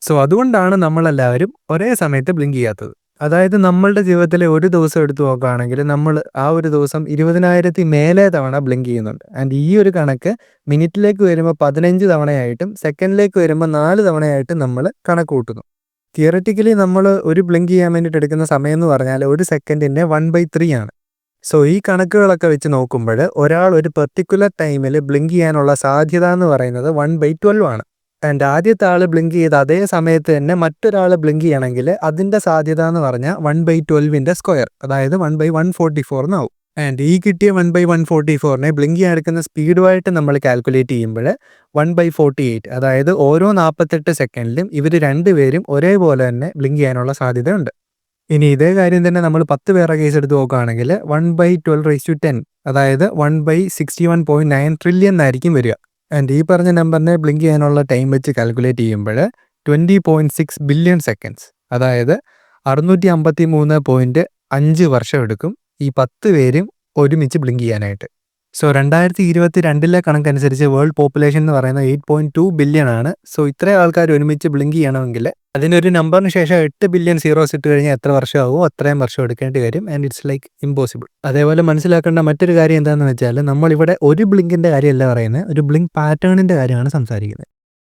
So അതുകൊണ്ടാണ് നമ്മളെല്ലാവരും ഒരേ സമയത്ത് ബ്ലിങ്ക് ചെയ്യാത്തത്. അതായത് നമ്മളുടെ ജീവിതത്തിലെ ഒരു ദിവസം എടുത്തു നോക്കുകയാണെങ്കിൽ നമ്മൾ ആ ഒരു ദിവസം 20,000 മേലെ തവണ ബ്ലിങ്ക് ചെയ്യുന്നുണ്ട്. ആൻഡ് ഈ ഒരു കണക്ക് മിനിറ്റിലേക്ക് വരുമ്പോൾ 15 തവണയായിട്ടും സെക്കൻഡിലേക്ക് വരുമ്പോൾ 4 തവണയായിട്ടും നമ്മൾ കണക്ക് കൂട്ടുന്നു. തിയററ്റിക്കലി നമ്മൾ ഒരു ബ്ലിങ്ക് ചെയ്യാൻ വേണ്ടിയിട്ട് എടുക്കുന്ന സമയം എന്ന് പറഞ്ഞാൽ ഒരു സെക്കൻഡിൻ്റെ 1/3 ആണ്. സോ ഈ കണക്കുകളൊക്കെ വെച്ച് നോക്കുമ്പോൾ ഒരാൾ ഒരു പെർട്ടിക്കുലർ ടൈമിൽ ബ്ലിങ്ക് ചെയ്യാനുള്ള സാധ്യത എന്ന് പറയുന്നത് 1/12 ആണ്. ആൻഡ് ആദ്യത്തെ ആൾ ബ്ലിങ്ക് ചെയ്ത അതേ സമയത്ത് തന്നെ മറ്റൊരാൾ ബ്ലിങ്ക് ചെയ്യണമെങ്കിൽ അതിൻ്റെ സാധ്യത എന്ന് പറഞ്ഞാൽ 1/12ൻ്റെ സ്ക്വയർ, അതായത് 1/144 എന്നാവും. ആൻഡ് ഈ കിട്ടിയ 1/144നെ ബ്ലിങ്ക് ചെയ്യാൻ എടുക്കുന്ന സ്പീഡുമായിട്ട് നമ്മൾ കാൽക്കുലേറ്റ് ചെയ്യുമ്പോൾ 1/48, അതായത് ഓരോ 48 സെക്കൻഡിലും ഇവർ രണ്ടുപേരും ഒരേപോലെ തന്നെ ബ്ലിങ്ക് ചെയ്യാനുള്ള സാധ്യതയുണ്ട്. ഇനി ഇതേ കാര്യം തന്നെ നമ്മൾ 10 പേരുടെ കേസ് എടുത്ത് നോക്കുകയാണെങ്കിൽ 1/12^10, അതായത് 1/61.9 ട്രില്യൺ എന്നായിരിക്കും വരിക. ആൻഡ് ഈ പറഞ്ഞ നമ്പറിനെ ബ്ലിങ്ക് ചെയ്യാനുള്ള ടൈം വെച്ച് കാൽക്കുലേറ്റ് ചെയ്യുമ്പോൾ 20.6 ബില്യൺ സെക്കൻഡ്സ്, അതായത് 653.5 വർഷം എടുക്കും ഈ 10 പേരും ഒരുമിച്ച് ബ്ലിങ്ക് ചെയ്യാനായിട്ട്. സോ 2022 കണക്കനുസരിച്ച് വേൾഡ് പോപ്പുലേഷൻ എന്ന് പറയുന്നത് 8.2 ബില്യൺ ആണ്. സോ ഇത്രയും ആൾക്കാർ ഒരുമിച്ച് ബ്ലിങ്ക് ചെയ്യണമെങ്കിൽ അതിനൊരു നമ്പറിന് ശേഷം 8 ബില്യൺ സീറോസ് ഇട്ട് കഴിഞ്ഞാൽ എത്ര വർഷമാകുമോ അത്രയും വർഷം എടുക്കേണ്ടി വരും. And it's like impossible. അതേപോലെ മനസ്സിലാക്കേണ്ട മറ്റൊരു കാര്യം എന്താണെന്ന് വെച്ചാൽ നമ്മളിവിടെ ഒരു ബ്ലിങ്കിൻ്റെ കാര്യമല്ല പറയുന്നത്, ഒരു ബ്ലിങ്ക് പാറ്റേണിൻ്റെ കാര്യമാണ് സംസാരിക്കുന്നത്.